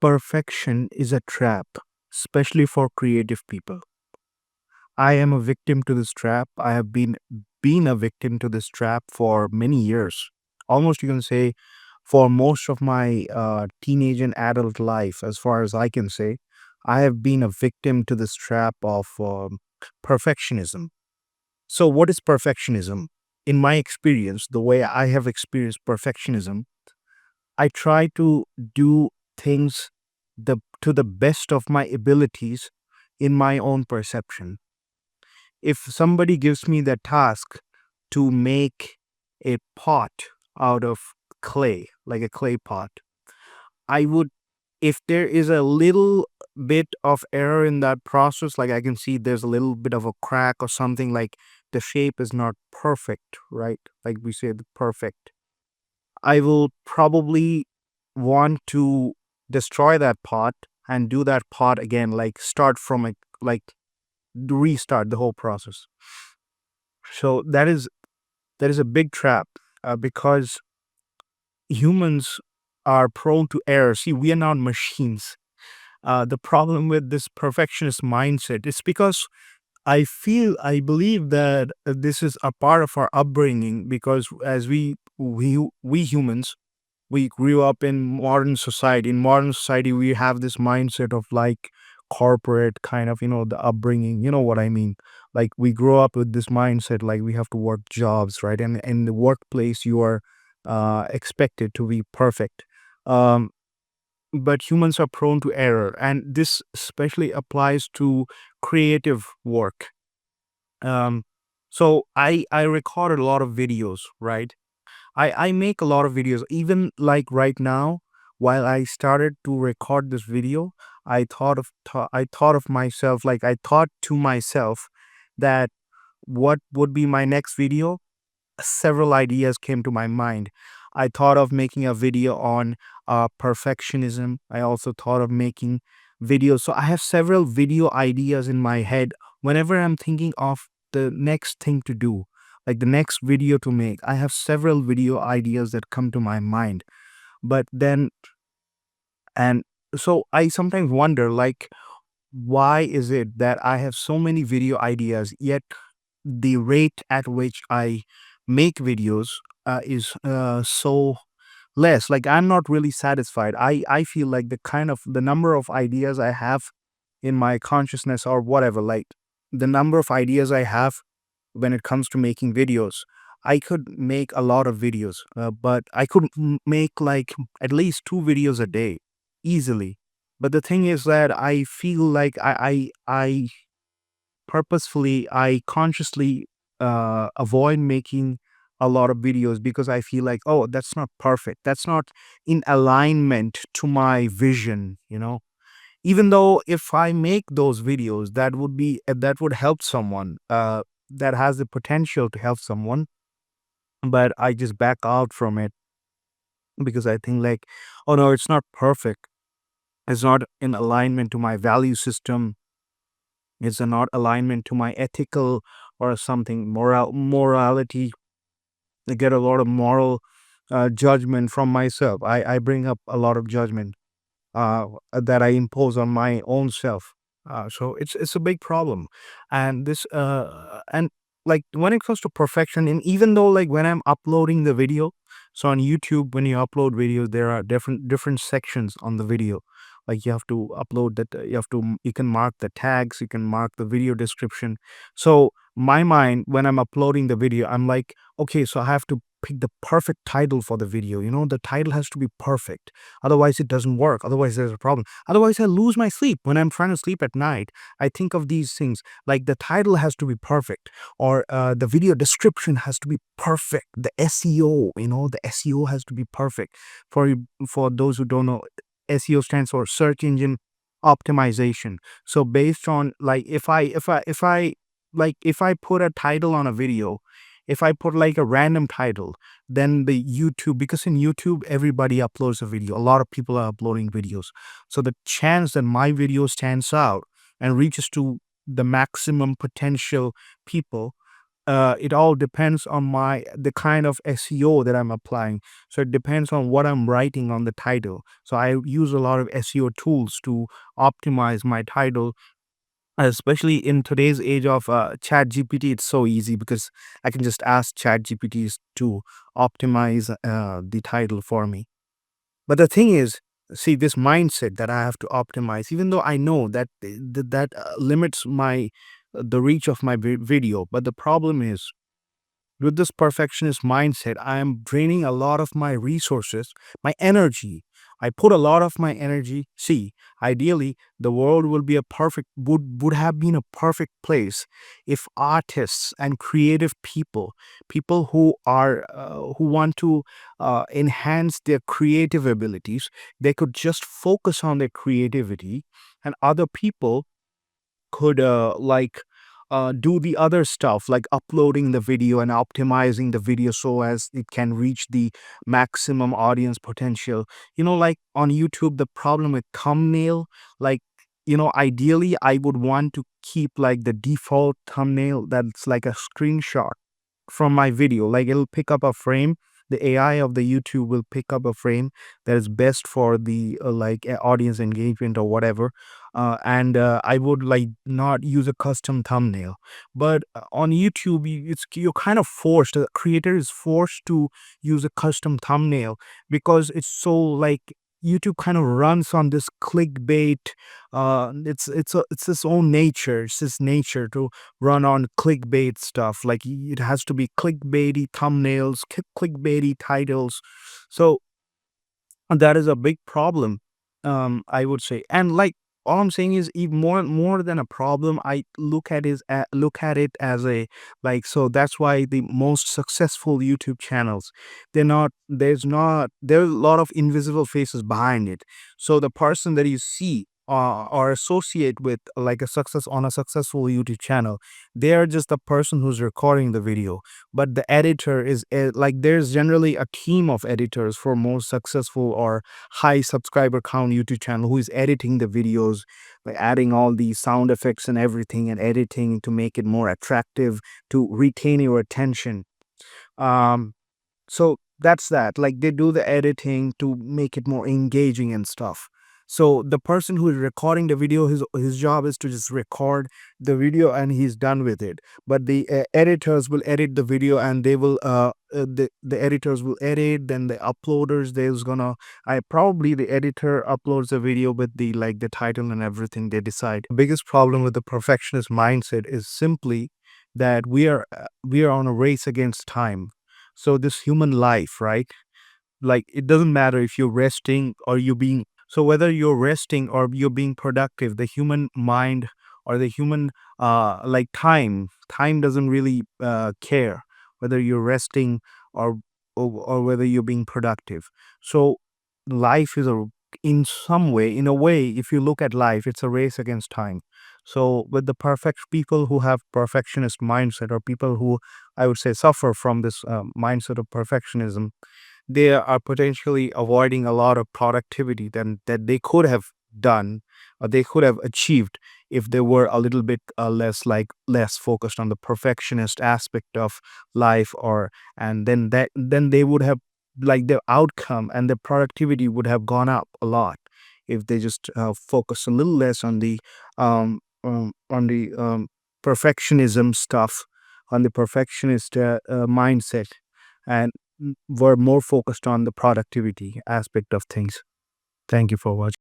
Perfection is a trap, especially for creative people. I am a victim to this trap. I have been a victim to this trap for many years. Almost you can say for most of my teenage and adult life, as far as I can say, I have been a victim to this trap of perfectionism. So, what is perfectionism? In my experience, the way I have experienced perfectionism, I try to do things to the best of my abilities in my own perception. If somebody gives me the task to make a pot out of clay, like a clay pot, I would, if there is a little bit of error in that process, like I can see there's a little bit of a crack or something, like the shape is not perfect, right? Like we say, the perfect. I will probably want to destroy that pot and do that pot again, like start from a, like restart the whole process. So that is a big trap because humans are prone to error. See, we are not machines. The problem with this perfectionist mindset is because I believe that this is a part of our upbringing because as we humans, we grew up in modern society. In modern society, we have this mindset of like corporate kind of, the upbringing. You know what I mean? Like we grow up with this mindset, like we have to work jobs, right? And in the workplace, you are expected to be perfect. Um, but humans are prone to error, and this especially applies to creative work. Um, so I recorded a lot of videos, right? I make a lot of videos. Even like right now, while I started to record this video, I thought of myself, like I thought to myself that what would be my next video. Several ideas came to my mind. I thought of making a video on perfectionism. I also thought of making videos. So I have several video ideas in my head whenever I'm thinking of the next thing to do, like the next video to make. I have several video ideas that come to my mind. But then, and so I sometimes wonder, like, why is it that I have so many video ideas, yet the rate at which I make videos is so less. Like I'm not really satisfied. I feel like the number of ideas I have in my consciousness or whatever, like the number of ideas I have when it comes to making videos. I could make a lot of videos, but I could make like at least two videos a day easily. But the thing is that I feel like I purposefully, I consciously avoid making a lot of videos because I feel like, oh, that's not perfect. That's not in alignment to my vision. Even though if I make those videos, that would help someone. That has the potential to help someone, but I just back out from it because I think like, oh no, it's not perfect. It's not in alignment to my value system. It's not alignment to my ethical or something morality. I get a lot of moral judgment from myself. I bring up a lot of judgment that I impose on my own self. So it's a big problem, and this and like when it comes to perfection, and even though like when I'm uploading the video, so on YouTube when you upload videos, there are different sections on the video. Like you have to upload that, you can mark the tags, you can mark the video description. So my mind when I'm uploading the video, I'm like, okay, so I have to pick the perfect title for the video. The title has to be perfect. Otherwise, it doesn't work. Otherwise, there's a problem. Otherwise, I lose my sleep. When I'm trying to sleep at night, I think of these things like the title has to be perfect, or the video description has to be perfect. The SEO, the SEO has to be perfect. For those who don't know, SEO stands for search engine optimization. So based on like if I put a title on a video, if I put like a random title, then the YouTube, because in YouTube everybody uploads a video, a lot of people are uploading videos, so the chance that my video stands out and reaches to the maximum potential people, it all depends on the kind of SEO that I'm applying. So it depends on what I'm writing on the title. So I use a lot of SEO tools to optimize my title, especially in today's age of chat gpt. It's so easy because I can just ask chat gpts to optimize the title for me. But the thing is, see, this mindset that I have to optimize, even though I know that limits my the reach of my video. But the problem is, with this perfectionist mindset, I am draining a lot of my resources, my energy. I put a lot of my energy. See, ideally, the world will be a perfect would have been a perfect place if artists and creative people, people who want to enhance their creative abilities, they could just focus on their creativity, and other people could do the other stuff like uploading the video and optimizing the video so as it can reach the maximum audience potential. Like on YouTube, the problem with thumbnail, like, ideally I would want to keep like the default thumbnail that's like a screenshot from my video. Like, it'll pick up a frame. The AI of the YouTube will pick up a frame that is best for the audience engagement or whatever. And I would like not use a custom thumbnail. But on YouTube, you're kind of forced. The creator is forced to use a custom thumbnail because it's so like YouTube kind of runs on this clickbait. It's its own nature. It's its nature to run on clickbait stuff. Like, it has to be clickbaity thumbnails, clickbaity titles. So that is a big problem, I would say. And like, all I'm saying is, even more than a problem, I look at it as a, like, so that's why the most successful YouTube channels, there's a lot of invisible faces behind it. So the person that you see or associate with like a successful YouTube channel, they are just the person who's recording the video. But the editor is like, there's generally a team of editors for more successful or high subscriber count YouTube channel who is editing the videos, by adding all these sound effects and everything, and editing to make it more attractive, to retain your attention. um so that's that. Like, they do the editing to make it more engaging and stuff. So the person who is recording the video, his job is to just record the video and he's done with it. But the editors will edit the video, and they will the editors will edit. Then the uploaders, there's gonna I probably the editor uploads the video with the title and everything they decide. The biggest problem with the perfectionist mindset is simply that we are on a race against time. So this human life, right? Like, it doesn't matter if you're resting or you're being, so whether you're resting or you're being productive, the human mind or the human time doesn't really care whether you're resting or, or whether you're being productive. So life is in some way, in a way, if you look at life, it's a race against time. So with the perfect people who have perfectionist mindset, or people who, I would say, suffer from this mindset of perfectionism, they are potentially avoiding a lot of productivity that they could have done, or they could have achieved, if they were a little bit less focused on the perfectionist aspect of life. Or and then they would have, like, their outcome and their productivity would have gone up a lot if they just focus a little less on the perfectionism stuff, on the perfectionist mindset, and were more focused on the productivity aspect of things. Thank you for watching.